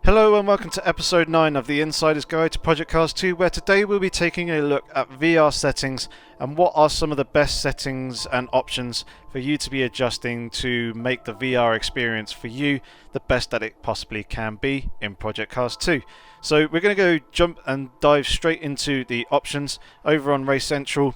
Hello and welcome to episode 9 of the Insider's Guide to Project Cars 2, where today we'll be taking a look at VR settings and what are some of the best settings and options for you to be adjusting to make the VR experience for you the best that it possibly can be in Project Cars 2. So we're going to go jump and dive straight into the options over on Race Central.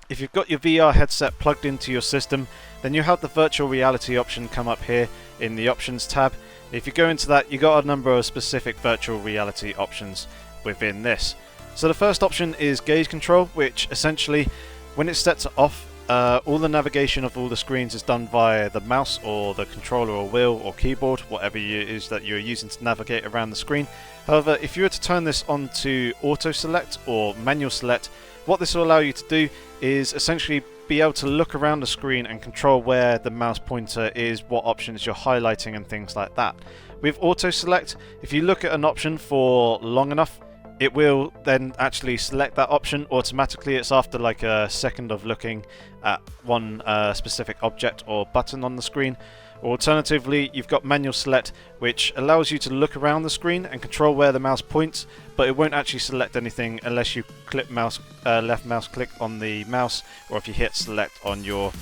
If you've got your VR headset plugged into your system, then you have the virtual reality option come up here in the options tab. If you go into that, you got a number of specific virtual reality options within this. So the first option is gaze control, which essentially, when it's set to off, all the navigation of all the screens is done via the mouse or the controller or wheel or keyboard, whatever it is that you're using to navigate around the screen. However, if you were to turn this on to auto select or manual select, what this will allow you to do is essentially be able to look around the screen and control where the mouse pointer is, what options you're highlighting and things like that. With auto select, if you look at an option for long enough, it will then actually select that option automatically. It's after like a second of looking at one specific object or button on the screen. Alternatively, you've got manual select, which allows you to look around the screen and control where the mouse points, but it won't actually select anything unless you click left mouse click on the mouse, or if you hit select on your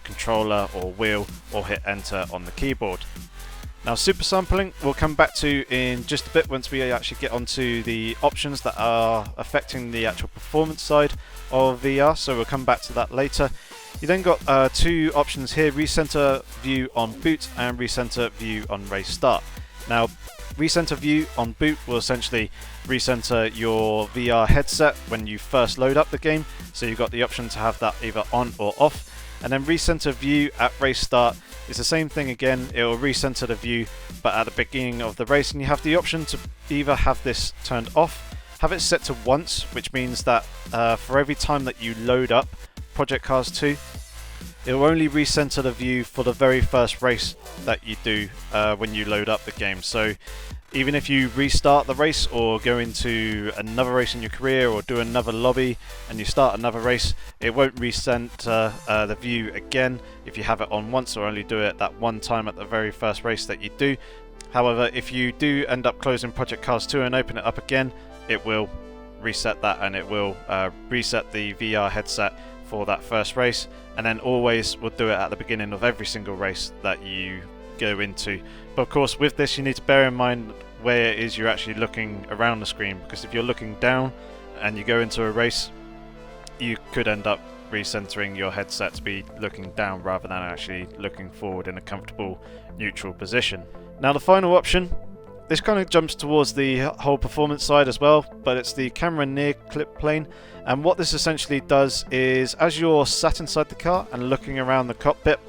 controller or wheel, or hit enter on the keyboard. Now, super sampling we'll come back to in just a bit once we actually get onto the options that are affecting the actual performance side of VR, so we'll come back to that later. You then got two options here: recenter view on boot and recenter view on race start. Now, recenter view on boot will essentially recenter your VR headset when you first load up the game, so you've got the option to have that either on or off. And then recenter view at race start is the same thing again. It will recenter the view but at the beginning of the race, and you have the option to either have this turned off, have it set to once, which means that for every time that you load up Project Cars 2, it will only recenter the view for the very first race that you do when you load up the game. So even if you restart the race or go into another race in your career or do another lobby and you start another race, it won't recenter the view again if you have it on once, or only do it that one time at the very first race that you do. However, if you do end up closing Project Cars 2 and open it up again, it will reset that, and it will reset the VR headset for that first race, and then always will do it at the beginning of every single race that you go into. But of course, with this you need to bear in mind where it is you're actually looking around the screen, because if you're looking down and you go into a race, you could end up recentering your headset to be looking down rather than actually looking forward in a comfortable neutral position. Now, the final option, this kind of jumps towards the whole performance side as well, but it's the camera near clip plane. And what this essentially does is, as you're sat inside the car and looking around the cockpit,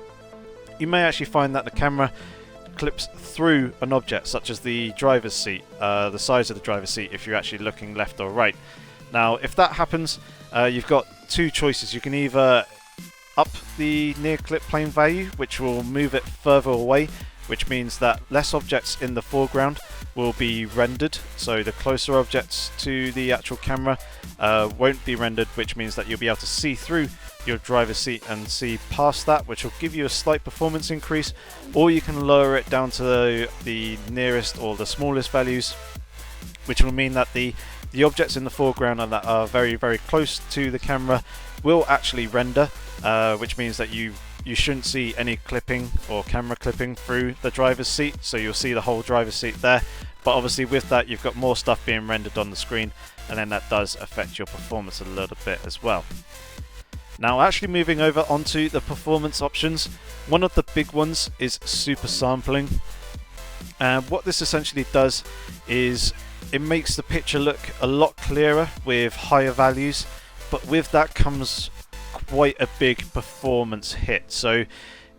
you may actually find that the camera clips through an object, such as the driver's seat, the size of the driver's seat, if you're actually looking left or right. Now, if that happens, you've got two choices. You can either up the near clip plane value, which will move it further away, which means that less objects in the foreground will be rendered, so the closer objects to the actual camera won't be rendered, which means that you'll be able to see through your driver's seat and see past that, which will give you a slight performance increase. Or you can lower it down to the nearest or the smallest values, which will mean that the objects in the foreground and that are very, very close to the camera will actually render, which means that you shouldn't see any clipping or camera clipping through the driver's seat, so you'll see the whole driver's seat there. But obviously with that, you've got more stuff being rendered on the screen, and then that does affect your performance a little bit as well. Now, actually moving over onto the performance options, one of the big ones is super sampling. And what this essentially does is it makes the picture look a lot clearer with higher values, but with that comes quite a big performance hit. So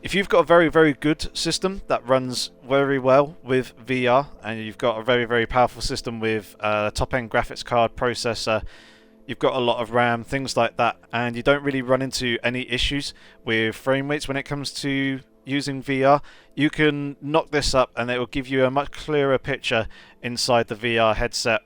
if you've got a very, very good system that runs very well with VR, and you've got a very, very powerful system with a top-end graphics card, processor, you've got a lot of RAM, things like that, and you don't really run into any issues with frame rates when it comes to using VR, you can knock this up and it will give you a much clearer picture inside the VR headset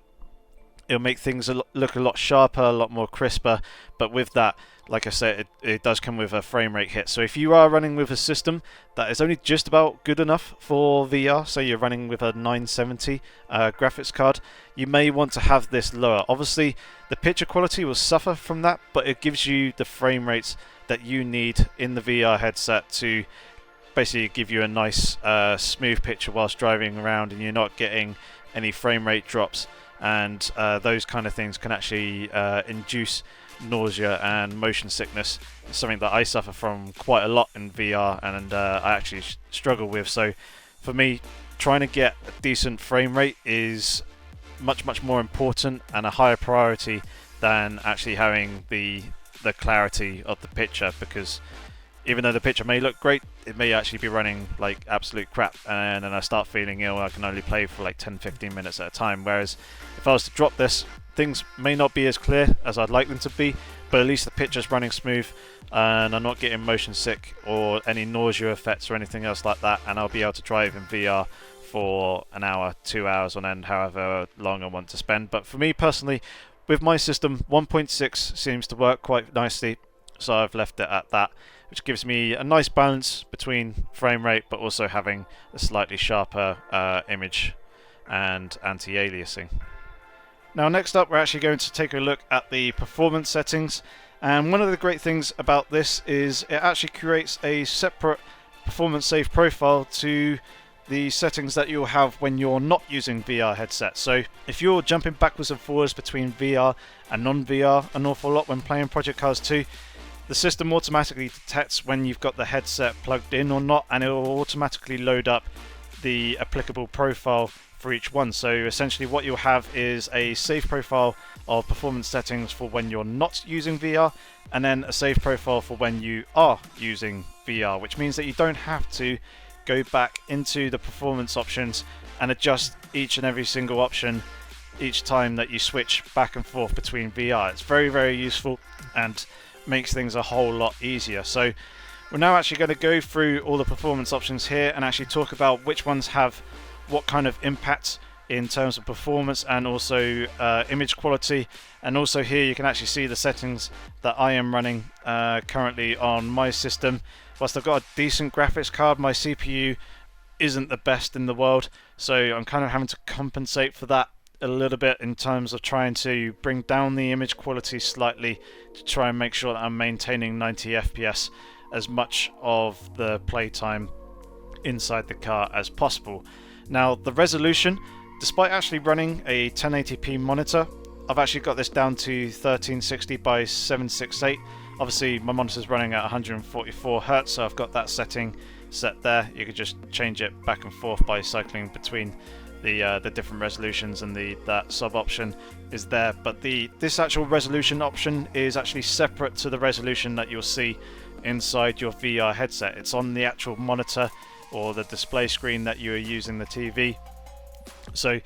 It'll make things look a lot sharper, a lot more crisper, but with that, like I said, it does come with a frame rate hit. So if you are running with a system that is only just about good enough for VR, so you're running with a 970 graphics card, you may want to have this lower. Obviously, the picture quality will suffer from that, but it gives you the frame rates that you need in the VR headset to basically give you a nice smooth picture whilst driving around, and you're not getting any frame rate drops. And those kind of things can actually induce nausea and motion sickness. It's something that I suffer from quite a lot in VR, and I actually struggle with. So for me, trying to get a decent frame rate is much more important and a higher priority than actually having the clarity of the picture, because even though the picture may look great, it may actually be running like absolute crap, and then I start feeling ill. I can only play for like 10-15 minutes at a time, whereas if I was to drop this, things may not be as clear as I'd like them to be, but at least the picture's running smooth and I'm not getting motion sick or any nausea effects or anything else like that, and I'll be able to drive in VR for an hour, 2 hours on end, however long I want to spend. But for me personally, with my system, 1.6 seems to work quite nicely, so I've left it at that, which gives me a nice balance between frame rate but also having a slightly sharper image and anti-aliasing. Now next up, we're actually going to take a look at the performance settings, and one of the great things about this is it actually creates a separate performance save profile to the settings that you'll have when you're not using VR headsets. So if you're jumping backwards and forwards between VR and non-VR an awful lot when playing Project Cars 2, the system automatically detects when you've got the headset plugged in or not, and it will automatically load up the applicable profile for each one. So essentially what you'll have is a save profile of performance settings for when you're not using VR, and then a save profile for when you are using VR, which means that you don't have to go back into the performance options and adjust each and every single option each time that you switch back and forth between VR. It's very useful and makes things a whole lot easier. So we're now actually going to go through all the performance options here and actually talk about which ones have what kind of impact in terms of performance and also image quality. And also here you can actually see the settings that I am running currently on my system. Whilst I've got a decent graphics card, my CPU isn't the best in the world, so I'm kind of having to compensate for that a little bit in terms of trying to bring down the image quality slightly to try and make sure that I'm maintaining 90 FPS as much of the playtime inside the car as possible. Now the resolution, despite actually running a 1080p monitor, I've actually got this down to 1360 by 768. Obviously my monitor's running at 144 Hz, so I've got that setting set there. You could just change it back and forth by cycling between the different resolutions, and that sub option is there. But this actual resolution option is actually separate to the resolution that you'll see inside your VR headset. It's on the actual monitor or the display screen that you are using the TV. So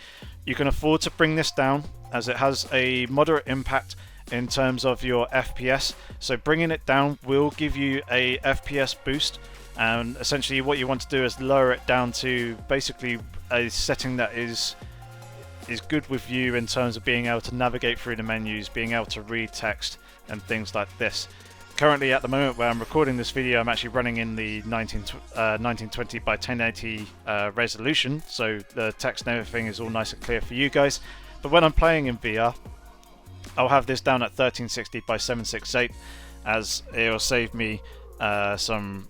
you can afford to bring this down as it has a moderate impact in terms of your FPS. So bringing it down will give you a FPS boost, and essentially what you want to do is lower it down to basically a setting that is good with you in terms of being able to navigate through the menus, being able to read text and things like this. Currently at the moment where I'm recording this video, I'm actually running in the 1920 by 1080 resolution, so the text and everything is all nice and clear for you guys. But when I'm playing in VR, I'll have this down at 1360 by 768 as it will save me some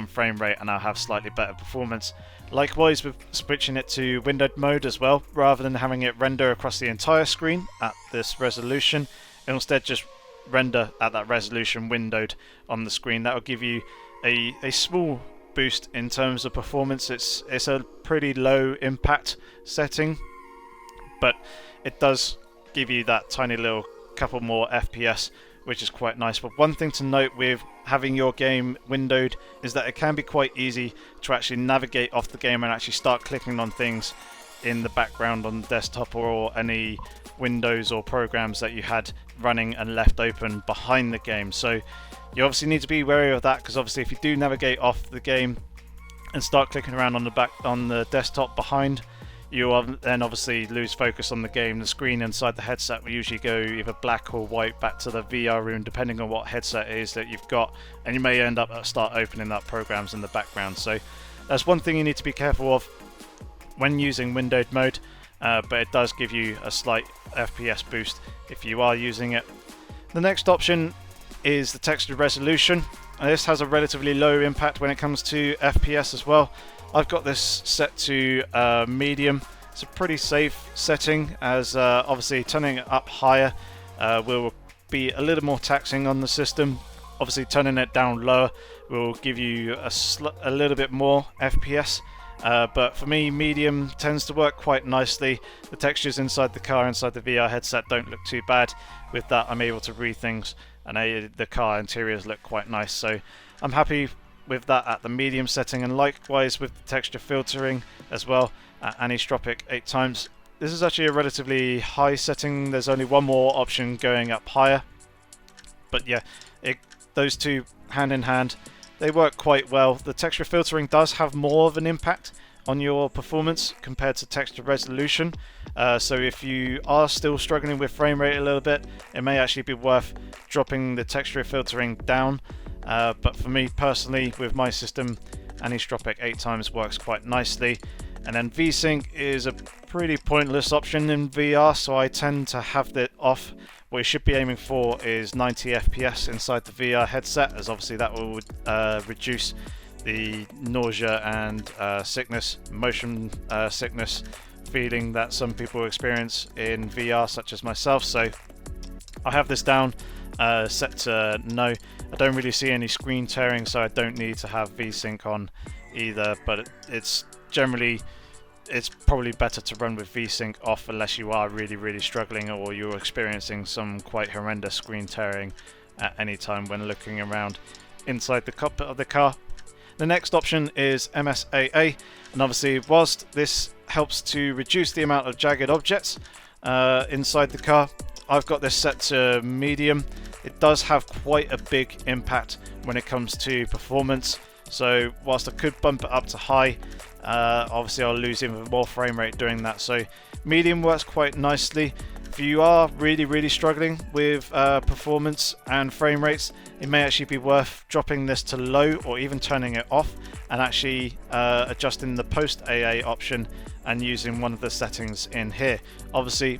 frame rate, and I'll have slightly better performance. Likewise with switching it to windowed mode as well, rather than having it render across the entire screen at this resolution, it'll instead just render at that resolution windowed on the screen. That will give you a small boost in terms of performance. It's a pretty low impact setting, but it does give you that tiny little couple more FPS, which is quite nice. But one thing to note with having your game windowed is that it can be quite easy to actually navigate off the game and actually start clicking on things in the background on the desktop or any windows or programs that you had running and left open behind the game. So you obviously need to be wary of that, because obviously if you do navigate off the game and start clicking around on the desktop behind, you will then obviously lose focus on the game. The screen inside the headset will usually go either black or white back to the VR room, depending on what headset it is that you've got, and you may end up start opening up programs in the background. So that's one thing you need to be careful of when using windowed mode, but it does give you a slight FPS boost if you are using it. The next option is the texture resolution, and this has a relatively low impact when it comes to FPS as well. I've got this set to medium. It's a pretty safe setting, as obviously turning it up higher will be a little more taxing on the system. Obviously turning it down lower will give you a little bit more FPS, but for me medium tends to work quite nicely. The textures inside the car, inside the VR headset, don't look too bad. With that I'm able to read things, and the car interiors look quite nice, so I'm happy with that at the medium setting. And likewise with the texture filtering as well at anisotropic 8 times. This is actually a relatively high setting. There's only one more option going up higher, but yeah, those two hand in hand, they work quite well. The texture filtering does have more of an impact on your performance compared to texture resolution, so if you are still struggling with frame rate a little bit, it may actually be worth dropping the texture filtering down. But for me personally, with my system, anisotropic 8 times works quite nicely. And then VSync is a pretty pointless option in VR, so I tend to have that off. What you should be aiming for is 90 FPS inside the VR headset, as obviously that will reduce the nausea and sickness, motion sickness feeling that some people experience in VR, such as myself. So I have this down set to no. I don't really see any screen tearing, so I don't need to have VSync on either, but it's probably better to run with VSync off unless you are really struggling or you're experiencing some quite horrendous screen tearing at any time when looking around inside the cockpit of the car. The next option is MSAA, and obviously whilst this helps to reduce the amount of jagged objects inside the car, I've got this set to medium. It does have quite a big impact when it comes to performance, so whilst I could bump it up to high, obviously I'll lose even more frame rate doing that. So medium works quite nicely. If you are really struggling with performance and frame rates, it may actually be worth dropping this to low or even turning it off and actually adjusting the post AA option and using one of the settings in here. Obviously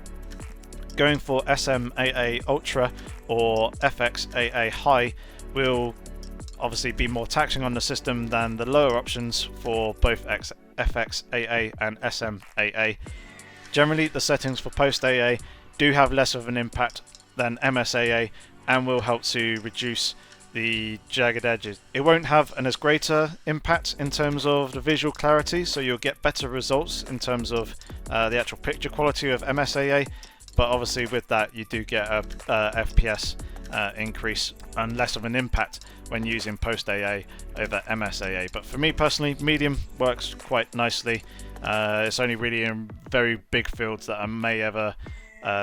going for SMAA Ultra or FXAA High will obviously be more taxing on the system than the lower options for both FXAA and SMAA. Generally the settings for post AA do have less of an impact than MSAA and will help to reduce the jagged edges. It won't have an as greater impact in terms of the visual clarity, so you'll get better results in terms of the actual picture quality of MSAA, but obviously with that you do get a FPS increase and less of an impact when using post AA over MSAA. But for me personally, medium works quite nicely. It's only really in very big fields that I may ever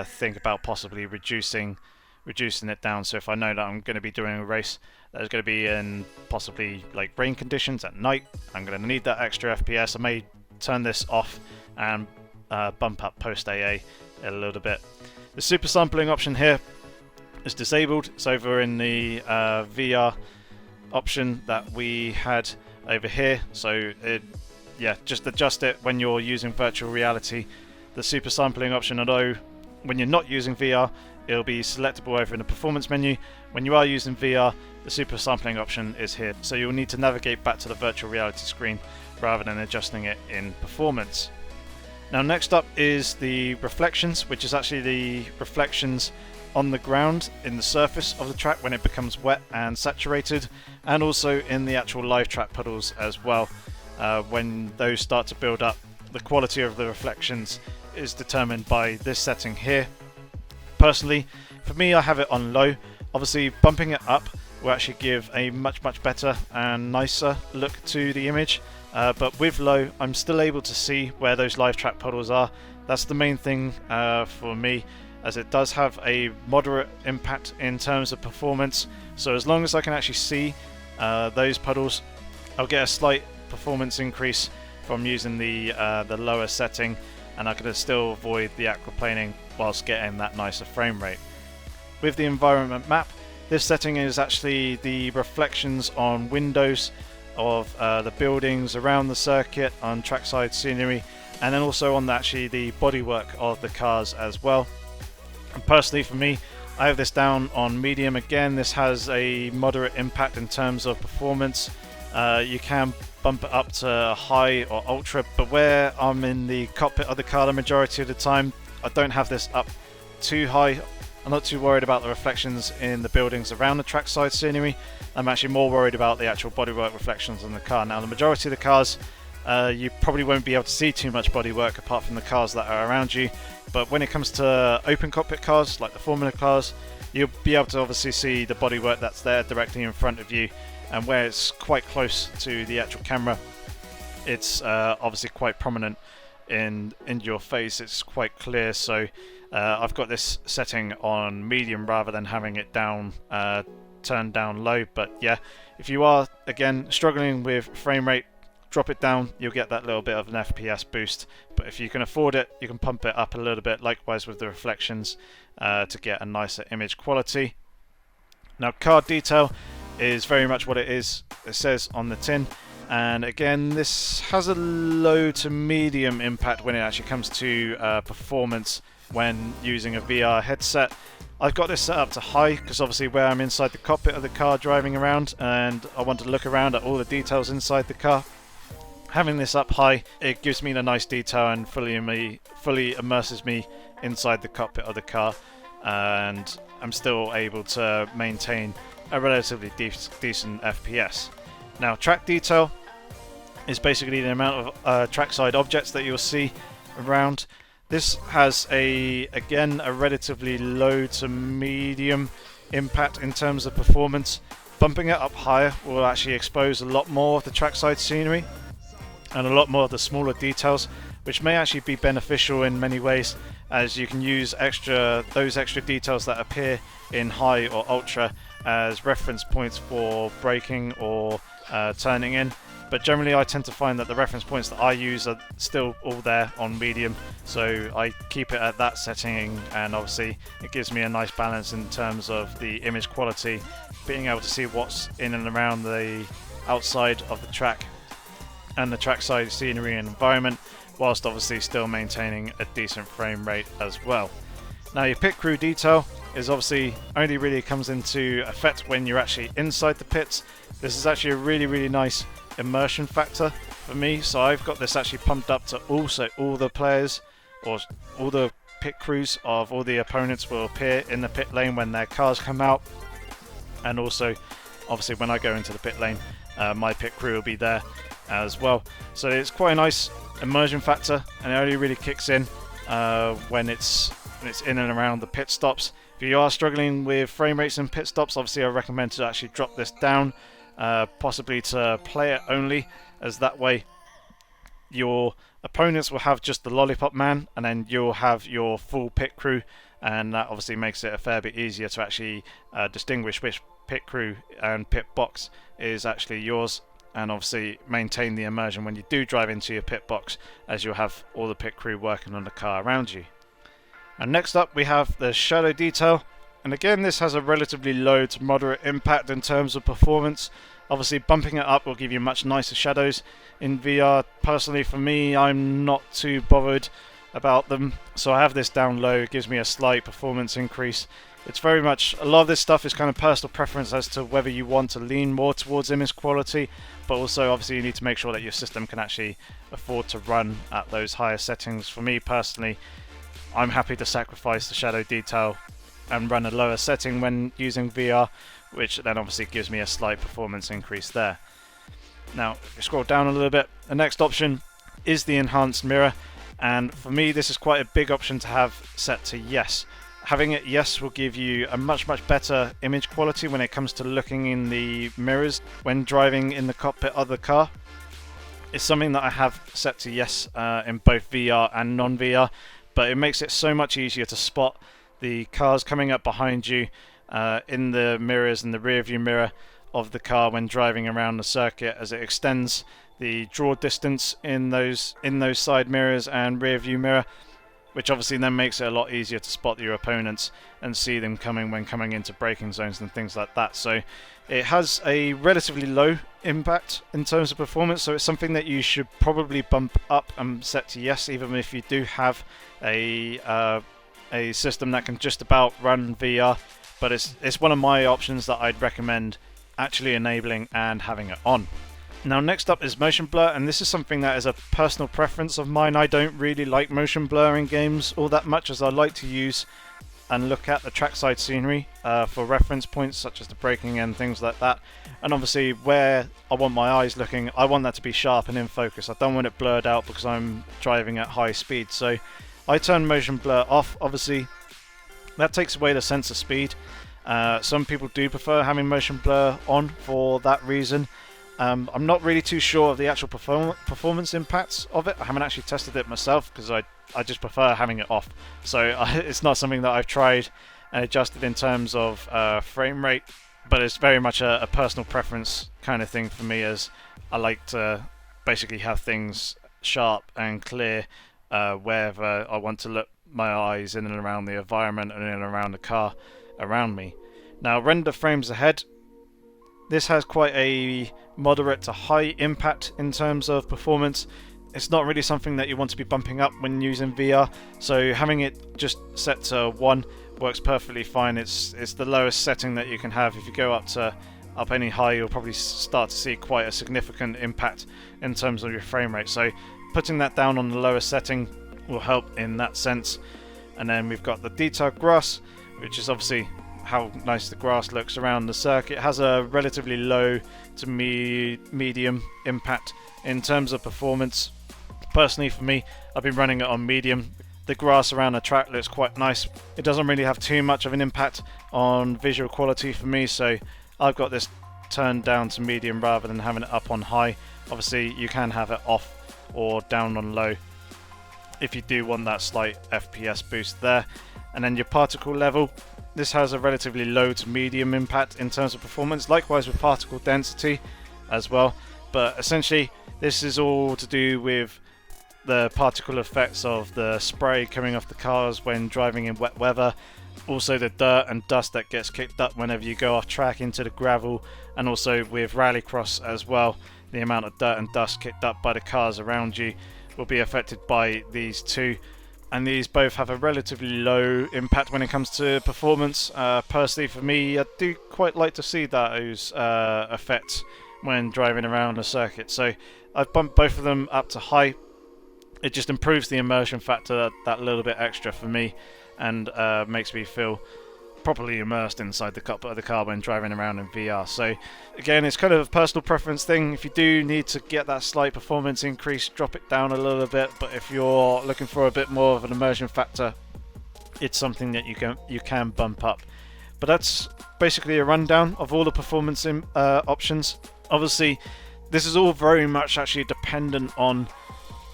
think about possibly reducing it down. So if I know that I'm going to be doing a race that is going to be in possibly like rain conditions at night, I'm going to need that extra FPS, I may turn this off and bump up post AA a little bit. The super sampling option here is disabled. It's over in the VR option that we had over here, so just adjust it when you're using virtual reality. The super sampling option, although when you're not using VR it'll be selectable over in the performance menu, when you are using VR the super sampling option is here, so you'll need to navigate back to the virtual reality screen rather than adjusting it in performance. Now next up is the reflections, which is actually the reflections on the ground in the surface of the track when it becomes wet and saturated, and also in the actual live track puddles as well. When those start to build up, the quality of the reflections is determined by this setting here. Personally, for me, I have it on low. Obviously bumping it up will actually give a much better and nicer look to the image, but with low I'm still able to see where those live track puddles are. That's the main thing for me, as it does have a moderate impact in terms of performance. So as long as I can actually see those puddles, I'll get a slight performance increase from using the lower setting. and I can still avoid the aquaplaning whilst getting that nicer frame rate. With the environment map, this setting is actually the reflections on windows of the buildings around the circuit, on trackside scenery, and then also on actually the bodywork of the cars as well. And personally for me, I have this down on medium. Again, this has a moderate impact in terms of performance. You can bump it up to high or ultra, but where I'm in the cockpit of the car the majority of the time, I don't have this up too high. I'm not too worried about the reflections in the buildings around the trackside scenery. I'm actually more worried about the actual bodywork reflections on the car. Now, the majority of the cars, you probably won't be able to see too much bodywork apart from the cars that are around you. But when it comes to open cockpit cars, like the Formula cars, you'll be able to obviously see the bodywork that's there directly in front of you. And where it's quite close to the actual camera, it's obviously quite prominent in your face. It's quite clear. So I've got this setting on medium rather than having it down, turned down low. But yeah, if you are again struggling with frame rate, drop it down, you'll get that little bit of an FPS boost. But if you can afford it, you can pump it up a little bit, likewise with the reflections, to get a nicer image quality. Now, car detail is very much what it says on the tin, and again, this has a low to medium impact when it actually comes to performance when using a VR headset. I've got this set up to high because obviously where I'm inside the cockpit of the car driving around and I want to look around at all the details inside the car. Having this up high, it gives me a nice detail and fully immerses me inside the cockpit of the car, and I'm still able to maintain a relatively decent FPS. Now, track detail is basically the amount of trackside objects that you'll see around. This has again a relatively low to medium impact in terms of performance. Bumping it up higher will actually expose a lot more of the trackside scenery and a lot more of the smaller details, which may actually be beneficial in many ways, as you can use those extra details that appear in high or ultra as reference points for braking or turning in. But generally I tend to find that the reference points that I use are still all there on medium, so I keep it at that setting, and obviously it gives me a nice balance in terms of the image quality, being able to see what's in and around the outside of the track and the trackside scenery and environment, whilst obviously still maintaining a decent frame rate as well. Now, your pit crew detail is obviously only really comes into effect when you're actually inside the pits. This is actually a really nice immersion factor for me, so I've got this actually pumped up to also all the players or all the pit crews of all the opponents will appear in the pit lane when their cars come out, and also obviously when I go into the pit lane, my pit crew will be there as well. So it's quite a nice immersion factor, and it only really kicks in when it's in and around the pit stops. If you are struggling with frame rates and pit stops, obviously I recommend to actually drop this down, possibly to player only, as that way your opponents will have just the lollipop man and then you'll have your full pit crew, and that obviously makes it a fair bit easier to actually distinguish which pit crew and pit box is actually yours, and obviously maintain the immersion when you do drive into your pit box, as you'll have all the pit crew working on the car around you. And next up we have the shadow detail, and again this has a relatively low to moderate impact in terms of performance. Obviously bumping it up will give you much nicer shadows in VR. Personally for me, I'm not too bothered about them, so I have this down low. It gives me a slight performance increase. It's very much, a lot of this stuff is kind of personal preference as to whether you want to lean more towards image quality, but also obviously you need to make sure that your system can actually afford to run at those higher settings. For me personally, I'm happy to sacrifice the shadow detail and run a lower setting when using VR, which then obviously gives me a slight performance increase there. Now, if you scroll down a little bit, the next option is the enhanced mirror, and for me this is quite a big option to have set to yes. Having it yes will give you a much better image quality when it comes to looking in the mirrors when driving in the cockpit of the car. It's something that I have set to yes in both VR and non-VR, but it makes it so much easier to spot the cars coming up behind you in the mirrors and the rear view mirror. of the car when driving around the circuit, as it extends the draw distance in those side mirrors and rear view mirror, which obviously then makes it a lot easier to spot your opponents and see them coming when coming into braking zones and things like that. So it has a relatively low impact in terms of performance, so it's something that you should probably bump up and set to yes, even if you do have a system that can just about run VR. But it's one of my options that I'd recommend actually enabling and having it on. Now next up is motion blur, and this is something that is a personal preference of mine. I don't really like motion blur in games all that much, as I like to use and look at the trackside scenery for reference points such as the braking and things like that. And obviously where I want my eyes looking, I want that to be sharp and in focus. I don't want it blurred out because I'm driving at high speed. So I turn motion blur off. Obviously that takes away the sense of speed. Some people do prefer having motion blur on for that reason. I'm not really too sure of the actual performance impacts of it. I haven't actually tested it myself because I just prefer having it off. So it's not something that I've tried and adjusted in terms of frame rate, but it's very much a personal preference kind of thing for me, as I like to basically have things sharp and clear wherever I want to look my eyes in and around the environment and in and around the car around me. Now render frames ahead. This has quite a moderate to high impact in terms of performance. It's not really something that you want to be bumping up when using VR, so having it just set to 1 works perfectly fine. It's the lowest setting that you can have. If you go up any high, you'll probably start to see quite a significant impact in terms of your frame rate. So putting that down on the lowest setting will help in that sense. And then we've got the detailed grass, which is obviously how nice the grass looks around the circuit. It has a relatively low to medium impact in terms of performance. Personally for me, I've been running it on medium. The grass around the track looks quite nice. It doesn't really have too much of an impact on visual quality for me, so I've got this turned down to medium rather than having it up on high. Obviously you can have it off or down on low if you do want that slight FPS boost there. And then your particle level, this has a relatively low to medium impact in terms of performance, likewise with particle density as well. But essentially this is all to do with the particle effects of the spray coming off the cars when driving in wet weather, also the dirt and dust that gets kicked up whenever you go off track into the gravel, and also with rallycross as well, the amount of dirt and dust kicked up by the cars around you will be affected by these two. And these both have a relatively low impact when it comes to performance. Personally for me, I do quite like to see those effects when driving around a circuit. So I've bumped both of them up to high. It just improves the immersion factor that little bit extra for me, and makes me feel properly immersed inside the cockpit of the car when driving around in VR. So again, it's kind of a personal preference thing. If you do need to get that slight performance increase, drop it down a little bit, but if you're looking for a bit more of an immersion factor, it's something that you can bump up. But that's basically a rundown of all the performance options. Obviously this is all very much actually dependent on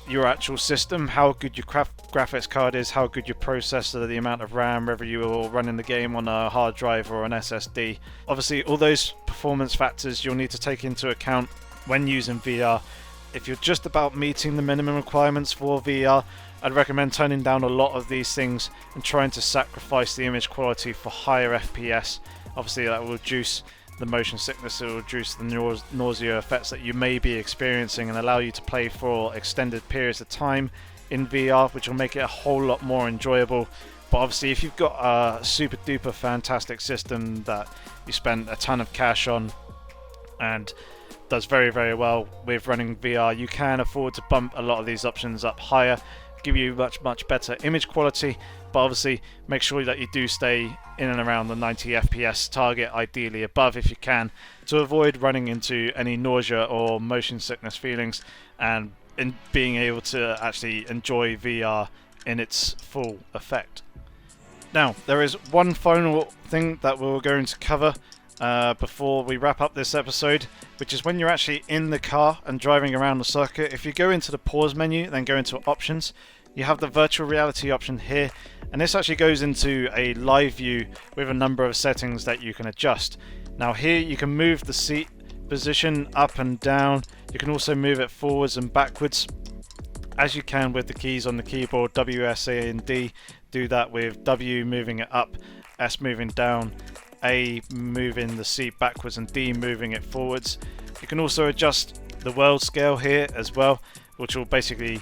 your actual system, how good your graphics card is, how good your processor, the amount of RAM, whether you are running the game on a hard drive or an SSD. Obviously all those performance factors you'll need to take into account when using VR. If you're just about meeting the minimum requirements for VR, I'd recommend turning down a lot of these things and trying to sacrifice the image quality for higher FPS. Obviously that will reduce the motion sickness, it will reduce the nausea effects that you may be experiencing and allow you to play for extended periods of time in VR, which will make it a whole lot more enjoyable. But obviously if you've got a super duper fantastic system that you spent a ton of cash on and does very, very well with running VR, you can afford to bump a lot of these options up higher, give you much better image quality, but obviously make sure that you do stay in and around the 90 FPS target, ideally above if you can, to avoid running into any nausea or motion sickness feelings, and in being able to actually enjoy VR in its full effect. Now, there is one final thing that we're going to cover before we wrap up this episode, which is when you're actually in the car and driving around the circuit. If you go into the pause menu, then go into options, you have the virtual reality option here, and this actually goes into a live view with a number of settings that you can adjust. Now here you can move the seat position up and down. You can also move it forwards and backwards, as you can with the keys on the keyboard. W, S, A and D. Do that with W moving it up, S moving down, A moving the seat backwards, and D moving it forwards. You can also adjust the world scale here as well, which will basically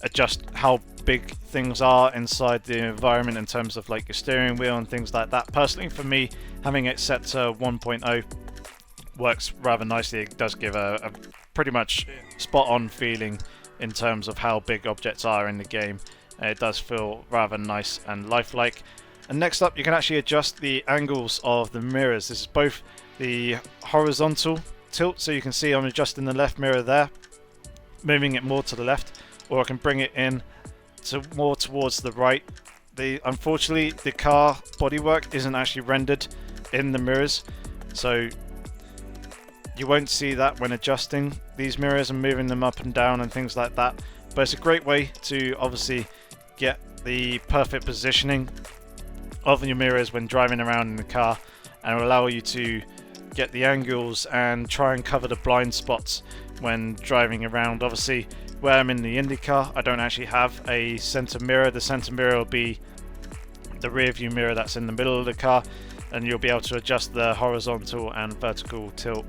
adjust how big things are inside the environment in terms of like your steering wheel and things like that. Personally, for me, having it set to 1.0 works rather nicely. It does give a pretty much spot on feeling in terms of how big objects are in the game. It does feel rather nice and lifelike. And next up, you can actually adjust the angles of the mirrors. This is both the horizontal tilt, so you can see I'm adjusting the left mirror there, moving it more to the left, or I can bring it in to more towards the right. Unfortunately, the car bodywork isn't actually rendered in the mirrors, so you won't see that when adjusting these mirrors and moving them up and down and things like that. But it's a great way to obviously get the perfect positioning of your mirrors when driving around in the car, and it will allow you to get the angles and try and cover the blind spots when driving around. Obviously, where I'm in the Indy car, I don't actually have a center mirror. The center mirror will be the rear view mirror that's in the middle of the car, and you'll be able to adjust the horizontal and vertical tilt,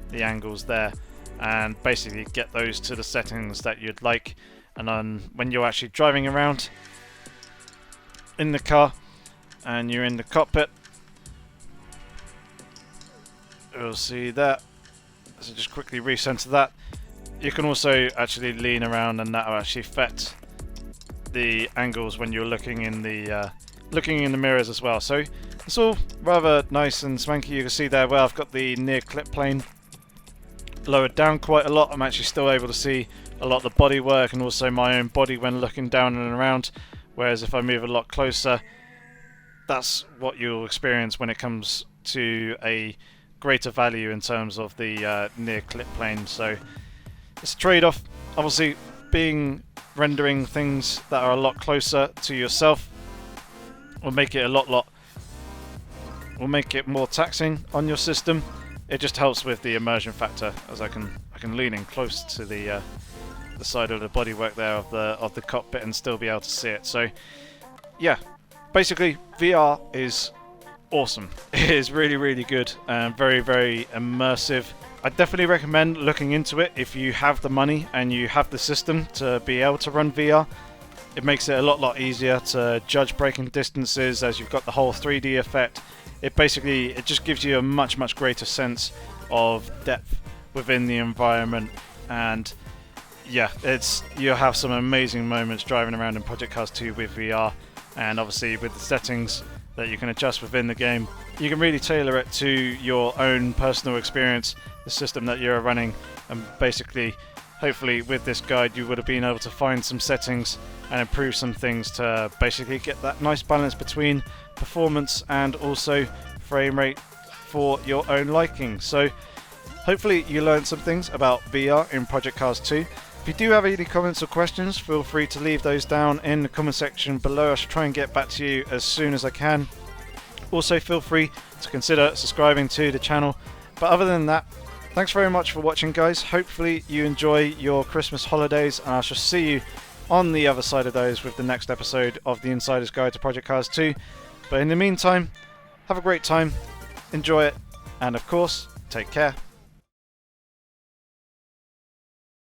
the angles there, and basically get those to the settings that you'd like. And then when you're actually driving around in the car and you're in the cockpit, you'll see that. So just quickly recenter that. You can also actually lean around, and that will actually affect the angles when you're looking in the mirrors as well. So it's all rather nice and swanky. You can see there where I've got the near clip plane lowered down quite a lot. I'm actually still able to see a lot of the bodywork and also my own body when looking down and around. Whereas if I move a lot closer, that's what you'll experience when it comes to a greater value in terms of the near clip plane. So it's a trade-off. Obviously, rendering things that are a lot closer to yourself will make it will make it more taxing on your system. It just helps with the immersion factor, as I can lean in close to the side of the bodywork there of the cockpit and still be able to see it. So yeah, basically VR is awesome. It is really, really good and very, very immersive. I definitely recommend looking into it if you have the money and you have the system to be able to run VR. It makes it a lot easier to judge braking distances, as you've got the whole 3D effect. It just gives you a much greater sense of depth within the environment, and yeah, you'll have some amazing moments driving around in Project Cars 2 with VR. And obviously with the settings that you can adjust within the game, you can really tailor it to your own personal experience, the system that you're running. And basically, hopefully with this guide, you would have been able to find some settings and improve some things to basically get that nice balance between performance and also frame rate for your own liking. So hopefully you learned some things about VR in Project Cars 2. If you do have any comments or questions, feel free to leave those down in the comment section below. I shall try and get back to you as soon as I can. Also, feel free to consider subscribing to the channel. But other than that, thanks very much for watching, guys. Hopefully you enjoy your Christmas holidays, and I shall see you on the other side of those with the next episode of the Insider's Guide to Project Cars 2. But in the meantime, have a great time, enjoy it, and of course, take care.